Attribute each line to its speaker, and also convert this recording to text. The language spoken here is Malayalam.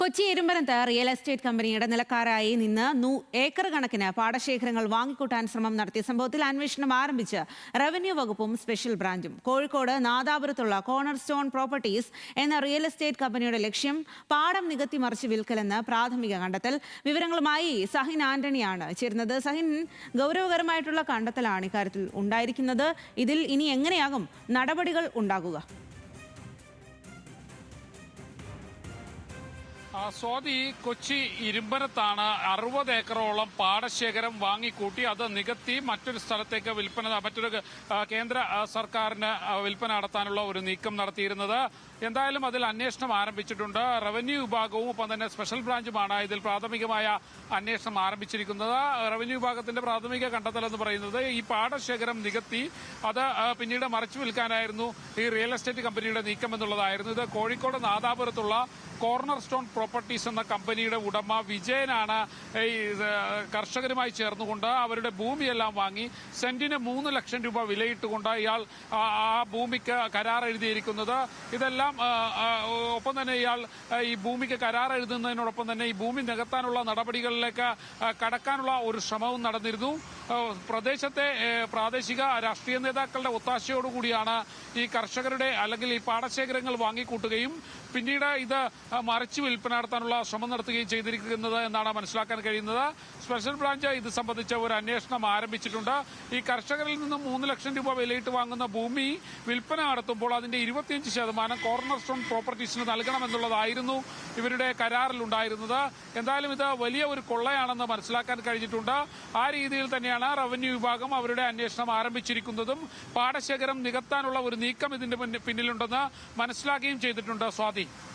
Speaker 1: കൊച്ചി ഇരുമ്പനത്ത് റിയൽ എസ്റ്റേറ്റ് കമ്പനിയുടെ നിലക്കാരായി നിന്ന് ഏക്കർ കണക്കിന് പാടശേഖരങ്ങൾ വാങ്ങിക്കൂട്ടാൻ ശ്രമം നടത്തിയ സംഭവത്തിൽ അന്വേഷണം ആരംഭിച്ച് റവന്യൂ വകുപ്പും സ്പെഷ്യൽ ബ്രാഞ്ചും. കോഴിക്കോട് നാദാപുരത്തുള്ള കോർണർ സ്റ്റോൺ പ്രോപ്പർട്ടീസ് എന്ന റിയൽ എസ്റ്റേറ്റ് കമ്പനിയുടെ ലക്ഷ്യം പാടം നികത്തി മറിച്ച് വിൽക്കലെന്ന് പ്രാഥമിക കണ്ടെത്തൽ. വിവരങ്ങളുമായി സഹിൻ ആന്റണിയാണ് ചേരുന്നത്. സഹിൻ, ഗൗരവകരമായിട്ടുള്ള കണ്ടെത്തലാണ് ഇക്കാര്യത്തിൽ ഉണ്ടായിരിക്കുന്നത്. ഇതിൽ ഇനി എങ്ങനെയാകും നടപടികൾ ഉണ്ടാകുക?
Speaker 2: സ്വാതി, കൊച്ചി ഇരുമ്പനത്താണ് 60 ഏക്കറോളം പാടശേഖരം വാങ്ങിക്കൂട്ടി അത് നികത്തി മറ്റൊരു സ്ഥലത്തേക്ക് മറ്റൊരു കേന്ദ്ര സർക്കാരിന് വിൽപ്പന നടത്താനുള്ള ഒരു നീക്കം നടത്തിയിരുന്നത്. എന്തായാലും അതിൽ അന്വേഷണം ആരംഭിച്ചിട്ടുണ്ട്. റവന്യൂ വിഭാഗവും ഒപ്പം തന്നെ സ്പെഷ്യൽ ബ്രാഞ്ചുമാണ് ഇതിൽ പ്രാഥമികമായ അന്വേഷണം ആരംഭിച്ചിരിക്കുന്നത്. റവന്യൂ വിഭാഗത്തിന്റെ പ്രാഥമിക കണ്ടെത്തൽ എന്ന് പറയുന്നത് ഈ പാടശേഖരം നികത്തി അത് പിന്നീട് മറിച്ചു വിൽക്കാനായിരുന്നു ഈ റിയൽ എസ്റ്റേറ്റ് കമ്പനിയുടെ നീക്കം എന്നുള്ളതായിരുന്നു. ഇത് കോഴിക്കോട് നാദാപുരത്തുള്ള കോർണർ സ്റ്റോൺ പ്രോപ്പർട്ടീസ് എന്ന കമ്പനിയുടെ ഉടമ വിജയനാണ് ഈ കർഷകരുമായി ചേർന്നുകൊണ്ട് അവരുടെ ഭൂമിയെല്ലാം വാങ്ങി സെന്റിന് 3 ലക്ഷം രൂപ വിലയിട്ടുകൊണ്ട് ഇയാൾ ആ ഭൂമിക്ക് കരാർ എഴുതിയിരിക്കുന്നത്. ഇതെല്ലാം ഒപ്പം തന്നെ ഇയാൾ ഈ ഭൂമിക്ക് കരാർ എഴുതുന്നതിനോടൊപ്പം തന്നെ ഈ ഭൂമി നികത്താനുള്ള നടപടികളിലേക്ക് കടക്കാനുള്ള ഒരു ശ്രമവും നടന്നിരുന്നു. പ്രദേശത്തെ പ്രാദേശിക രാഷ്ട്രീയ നേതാക്കളുടെ ഒത്താശയോടുകൂടിയാണ് ഈ കർഷകരുടെ അല്ലെങ്കിൽ ഈ പാടശേഖരങ്ങൾ വാങ്ങിക്കൂട്ടുകയും പിന്നീട് ഇത് മറിച്ചു വിൽപ്പന നടത്താനുള്ള ശ്രമം നടത്തുകയും ചെയ്തിരിക്കുന്നത് എന്നാണ് മനസ്സിലാക്കാൻ കഴിയുന്നത്. സ്പെഷ്യൽ ബ്രാഞ്ച് ഇത് സംബന്ധിച്ച ഒരു അന്വേഷണം ആരംഭിച്ചിട്ടുണ്ട്. ഈ കർഷകരിൽ നിന്നും 3 ലക്ഷം രൂപ വിലയിട്ട് വാങ്ങുന്ന ഭൂമി വിൽപ്പന നടത്തുമ്പോൾ അതിന്റെ 25% കോർണർ സ്റ്റോൺ പ്രോപ്പർട്ടീസിന് നൽകണമെന്നുള്ളതായിരുന്നു ഇവരുടെ കരാറിലുണ്ടായിരുന്നത്. എന്തായാലും ഇത് വലിയ ഒരു കൊള്ളയാണെന്ന് മനസ്സിലാക്കാൻ കഴിഞ്ഞിട്ടുണ്ട്. ആ രീതിയിൽ തന്നെയാണ് റവന്യൂ വിഭാഗം അവരുടെ അന്വേഷണം ആരംഭിച്ചിരിക്കുന്നതും പാടശേഖരം നികത്താനുള്ള ഒരു നീക്കം ഇതിന്റെ പിന്നിലുണ്ടെന്ന് മനസ്സിലാക്കുകയും ചെയ്തിട്ടുണ്ട്. സ്വാതി.